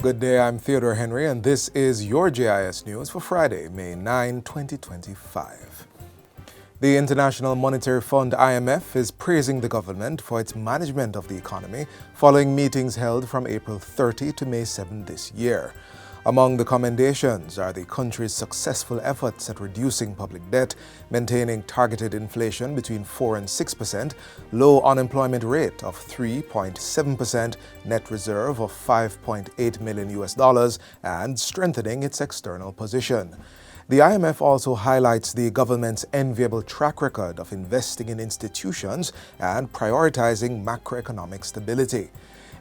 Good day, I'm Theodore Henry, and this is your JIS News for Friday, May 9, 2025. The International Monetary Fund (IMF) is praising the government for its management of the economy following meetings held from April 30 to May 7 this year. Among the commendations are the country's successful efforts at reducing public debt, maintaining targeted inflation between 4 and 6%, low unemployment rate of 3.7%, net reserve of $5.8 million, and strengthening its external position. The IMF also highlights the government's enviable track record of investing in institutions and prioritizing macroeconomic stability.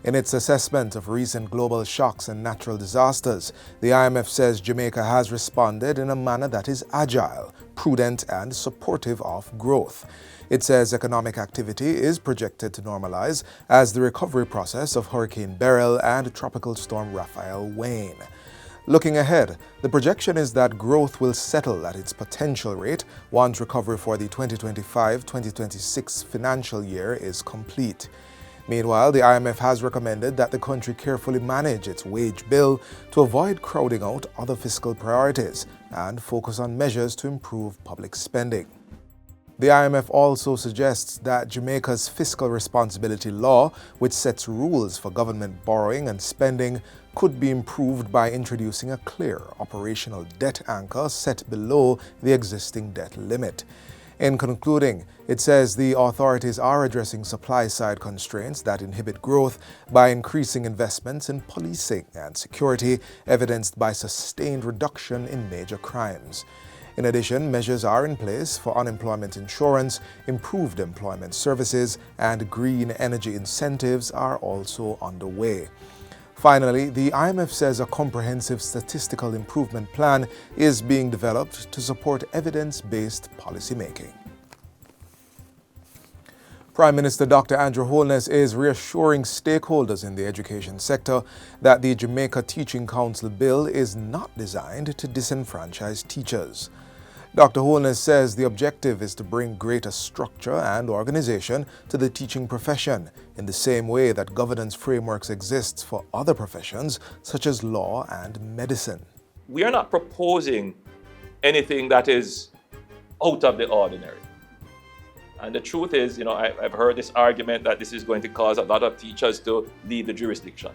In its assessment of recent global shocks and natural disasters, the IMF says Jamaica has responded in a manner that is agile, prudent, and supportive of growth. It says economic activity is projected to normalize as the recovery process of Hurricane Beryl and Tropical Storm Raphael wane. Looking ahead, the projection is that growth will settle at its potential rate once recovery for the 2025-2026 financial year is complete. Meanwhile, the IMF has recommended that the country carefully manage its wage bill to avoid crowding out other fiscal priorities and focus on measures to improve public spending. The IMF also suggests that Jamaica's fiscal responsibility law, which sets rules for government borrowing and spending, could be improved by introducing a clear operational debt anchor set below the existing debt limit. In concluding, it says the authorities are addressing supply-side constraints that inhibit growth by increasing investments in policing and security, evidenced by sustained reduction in major crimes. In addition, measures are in place for unemployment insurance, improved employment services, and green energy incentives are also underway. Finally, the IMF says a comprehensive statistical improvement plan is being developed to support evidence-based policymaking. Prime Minister Dr. Andrew Holness is reassuring stakeholders in the education sector that the Jamaica Teaching Council bill is not designed to disenfranchise teachers. Dr. Holness says the objective is to bring greater structure and organization to the teaching profession in the same way that governance frameworks exist for other professions such as law and medicine. We are not proposing anything that is out of the ordinary. And the truth is, I've heard this argument that this is going to cause a lot of teachers to leave the jurisdiction.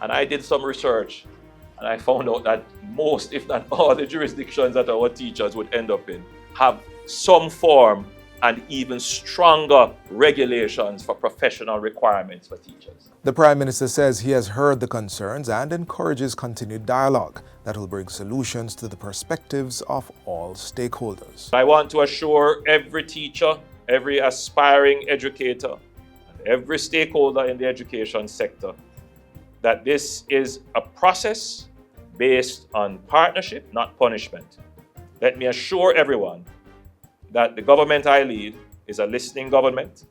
And I did some research and I found out that most, if not all, the jurisdictions that our teachers would end up in have some form and even stronger regulations for professional requirements for teachers. The Prime Minister says he has heard the concerns and encourages continued dialogue that will bring solutions to the perspectives of all stakeholders. I want to assure every teacher, every aspiring educator, and every stakeholder in the education sector that this is a process based on partnership, not punishment. Let me assure everyone that the government I lead is a listening government,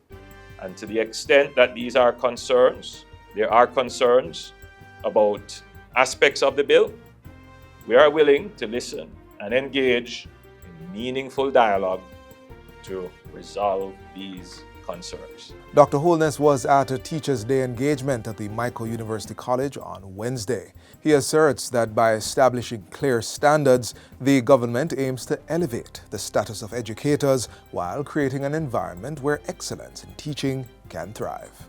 and to the extent that these are concerns, there are concerns about aspects of the bill, we are willing to listen and engage in meaningful dialogue to resolve these concerns. Dr. Holness was at a Teachers' Day engagement at the Michael University College on Wednesday. He asserts that by establishing clear standards, the government aims to elevate the status of educators while creating an environment where excellence in teaching can thrive.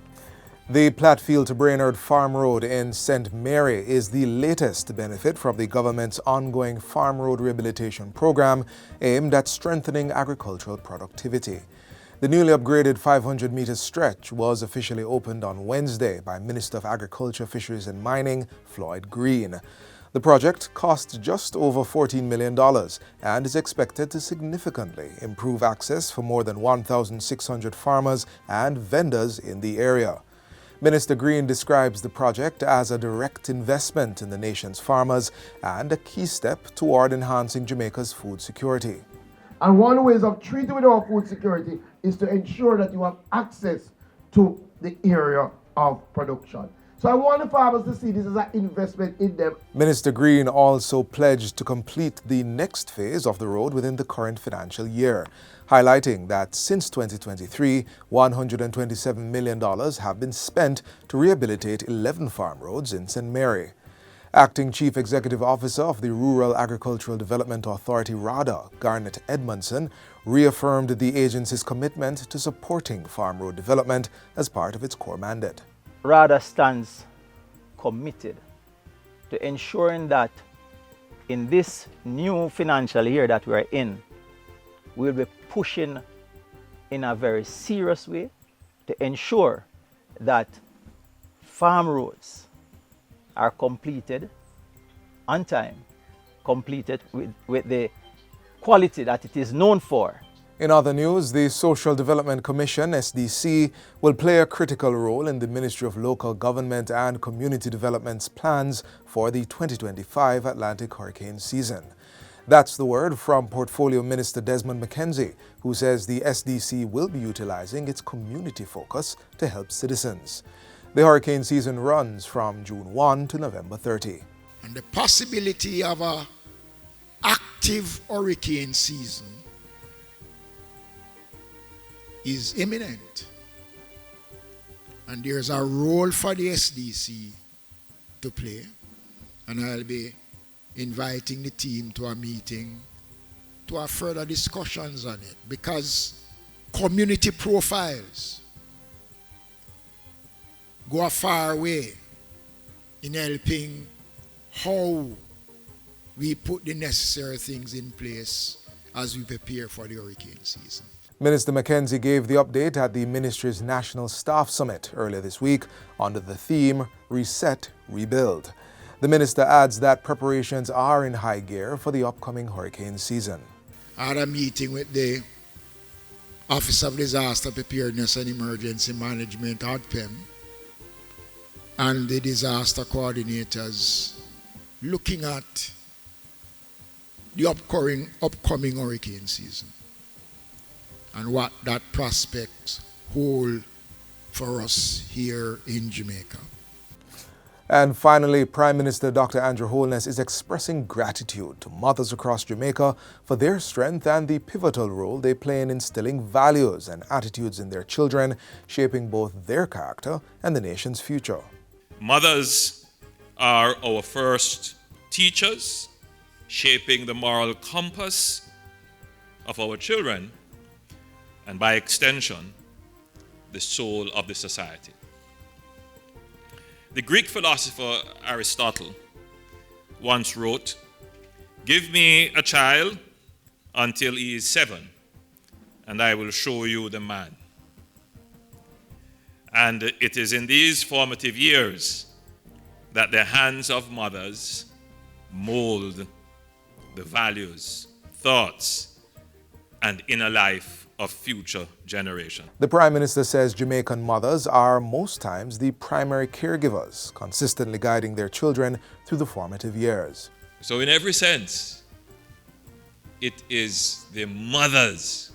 The Plattfield to Brainerd Farm Road in St. Mary is the latest to benefit from the government's ongoing Farm Road Rehabilitation Program aimed at strengthening agricultural productivity. The newly upgraded 500-meter stretch was officially opened on Wednesday by Minister of Agriculture, Fisheries and Mining, Floyd Green. The project cost just over $14 million and is expected to significantly improve access for more than 1,600 farmers and vendors in the area. Minister Green describes the project as a direct investment in the nation's farmers and a key step toward enhancing Jamaica's food security. And one of the ways of treating with our food security is to ensure that you have access to the area of production. So I want the farmers to see this as an investment in them. Minister Green also pledged to complete the next phase of the road within the current financial year, highlighting that since 2023, $127 million have been spent to rehabilitate 11 farm roads in St. Mary. Acting Chief Executive Officer of the Rural Agricultural Development Authority, RADA, Garnet Edmondson, reaffirmed the agency's commitment to supporting farm road development as part of its core mandate. RADA stands committed to ensuring that in this new financial year that we are in, we'll be pushing in a very serious way to ensure that farm roads are completed on time, completed with the quality that it is known for. In other news, the Social Development Commission, SDC, will play a critical role in the Ministry of Local Government and Community Development's plans for the 2025 Atlantic hurricane season. That's the word from Portfolio Minister Desmond McKenzie, who says the SDC will be utilizing its community focus to help citizens. The hurricane season runs from June 1 to November 30. And the possibility of an active hurricane season is imminent. And there's a role for the SDC to play. And I'll be inviting the team to a meeting to have further discussions on it, because community profiles go a far way in helping how we put the necessary things in place as we prepare for the hurricane season. Minister McKenzie gave the update at the ministry's National Staff Summit earlier this week under the theme Reset, Rebuild. The minister adds that preparations are in high gear for the upcoming hurricane season. I had a meeting with the Office of Disaster Preparedness and Emergency Management, ODPEM, and the disaster coordinators looking at the upcoming hurricane season and what that prospects hold for us here in Jamaica. And finally, Prime Minister Dr. Andrew Holness is expressing gratitude to mothers across Jamaica for their strength and the pivotal role they play in instilling values and attitudes in their children, shaping both their character and the nation's future. Mothers are our first teachers, shaping the moral compass of our children, and by extension, the soul of the society. The Greek philosopher Aristotle once wrote, "Give me a child until he is 7, and I will show you the man." And it is in these formative years that the hands of mothers mold the values, thoughts, and inner life of future generations. The Prime Minister says Jamaican mothers are most times the primary caregivers, consistently guiding their children through the formative years. So in every sense, it is the mothers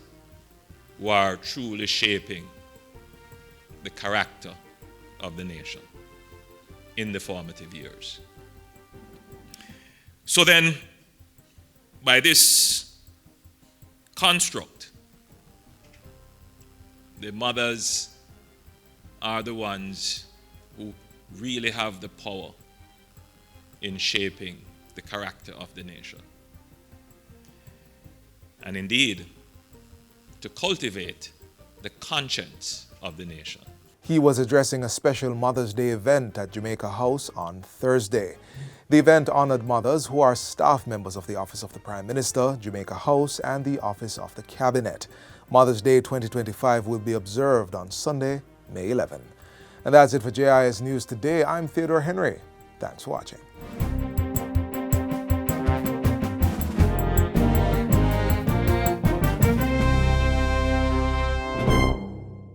who are truly shaping the character of the nation in the formative years. So then, by this construct, the mothers are the ones who really have the power in shaping the character of the nation. And indeed, to cultivate the conscience of the nation. He was addressing a special Mother's Day event at Jamaica House on Thursday. The event honored mothers who are staff members of the Office of the Prime Minister, Jamaica House, and the Office of the Cabinet. Mother's Day 2025 will be observed on Sunday, May 11. And that's it for JIS News today. I'm Theodore Henry. Thanks for watching.